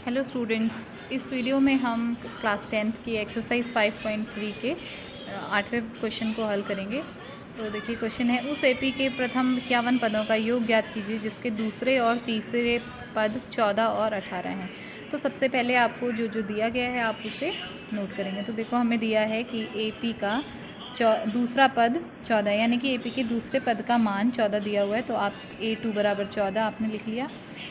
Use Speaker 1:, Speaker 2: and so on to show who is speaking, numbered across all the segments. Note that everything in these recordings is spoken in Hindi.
Speaker 1: हेलो स्टूडेंट्स, इस वीडियो में हम क्लास 10th की एक्सरसाइज 5.3 के 8वें क्वेश्चन को हल करेंगे। तो देखिए क्वेश्चन है, उस एपी के प्रथम 51 पदों का योग ज्ञात कीजिए जिसके दूसरे और तीसरे पद 14 और 18 हैं। तो सबसे पहले आपको जो जो दिया गया है आप उसे नोट करेंगे। तो देखो हमें दिया है कि एपी का दूसरा पद 14, यानी कि एपी के दूसरे पद का मान 14 दिया हुआ है, तो आप A2 बराबर 14 आपने लिख लिया।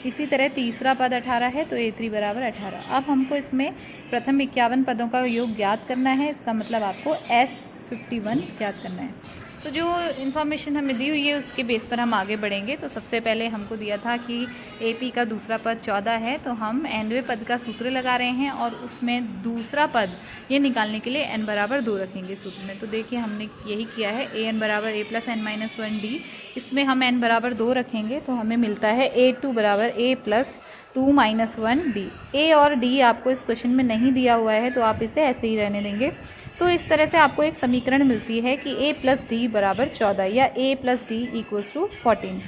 Speaker 1: इसी तरह तीसरा पद 18 है तो A3 बराबर 18। अब हमको इसमें प्रथम 51 पदों का योग ज्ञात करना है, इसका मतलब आपको S51 ज्ञात करना है। तो जो इन्फॉर्मेशन हमें दी हुई है उसके बेस पर हम आगे बढ़ेंगे। तो सबसे पहले हमको दिया था कि AP का दूसरा पद 14 है, तो हम nवें पद का सूत्र लगा रहे हैं और उसमें दूसरा पद ये निकालने के लिए n बराबर 2 रखेंगे सूत्र में। तो देखिए हमने यही किया है, an बराबर a plus n minus 1d, इसमें हम n बराबर 2 रखेंगे तो हमें मिलता है A2 बराबर a plus 2 minus 1d। a और d आपको इस क्वेश्चन में नहीं दिया हुआ है तो आप इसे ऐसे ही रहने देंगे। तो इस तरह से आपको एक समीकरण मिलती है कि a प्लस डी बराबर 14 या a plus D equals to 14।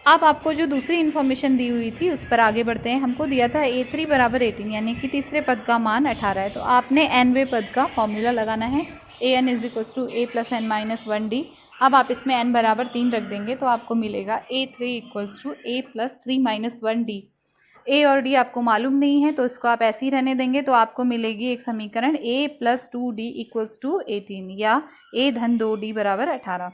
Speaker 1: अब आपको जो दूसरी इन्फॉर्मेशन दी हुई थी उस पर आगे बढ़ते हैं। हमको दिया था A3 बराबर 18, यानी कि तीसरे पद का मान 18 है, तो आपने nवें पद का फॉर्मूला लगाना है, an is equals to a plus n minus 1d। अब आप इसमें n बराबर 3 रख देंगे तो आपको मिलेगा A3 equals to a plus 3 minus 1d। A और डी आपको मालूम नहीं है तो इसको आप ऐसे ही रहने देंगे, तो आपको मिलेगी एक समीकरण a plus 2d equals to 18 या a धन 2d बराबर 18।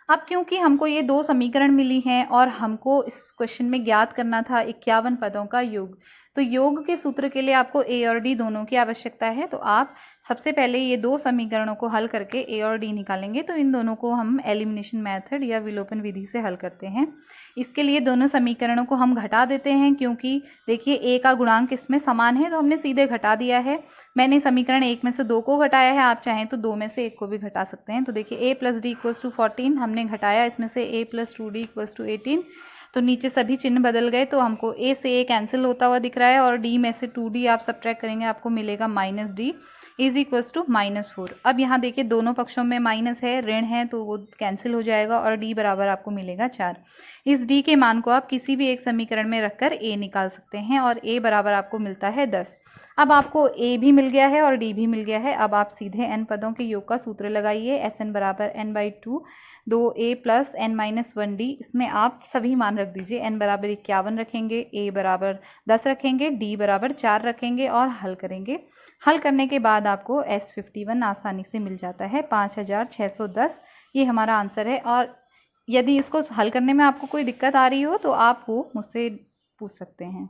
Speaker 1: अब क्योंकि हमको ये दो समीकरण मिली हैं और हमको इस क्वेश्चन में ज्ञात करना था 51 पदों का योग, तो योग के सूत्र के लिए आपको ए और डी दोनों की आवश्यकता है। तो आप सबसे पहले ये दो समीकरणों को हल करके ए और डी निकालेंगे। तो इन दोनों को हम एलिमिनेशन मेथड या विलोपन विधि से हल करते हैं। इसके लिए दोनों समीकरणों को हम घटा देते हैं, क्योंकि देखिए ए का गुणांक इसमें समान है तो हमने सीधे घटा दिया है। मैंने समीकरण 1 में से 2 को घटाया है, आप चाहें तो 2 में से 1 को भी घटा सकते हैं। तो देखिए a plus D equals to 14 हमने घटाया, इसमें से a plus 2d equals to 18। तो नीचे सभी चिन्ह बदल गए, तो हमको a से a कैंसिल होता हुआ दिख रहा है और d में से 2d आप सब्ट्रैक्ट करेंगे, आपको मिलेगा minus d is equals to -4। अब यहाँ देखिए दोनों पक्षों में माइनस है, ऋण है, तो वो कैंसिल हो जाएगा और d बराबर आपको मिलेगा 4। इस d के मान को आप किसी भी एक समीकरण में रखकर a निकाल सकते हैं और a बराबर आपको मिलता है 10। अब आपको a भी मिल गया है और d भी मिल गया है। अब आप सीधे n पदों के योग का सूत्र लगाइए, Sn बराबर n/2 2a plus n minus 1d। इसमें आप सभी मान रख दीजिए, n बराबर 51 रखेंगे, a बराबर 10 रखेंगे, d बराबर 4 रखेंगे और हल करेंगे। हल करने के बाद आपको S51 आसानी से मिल जाता है 5610। ये हमारा आंसर है। और यदि इसको हल करने में आपको कोई दिक्कत आ रही हो तो आप वो मुझसे पूछ सकते हैं।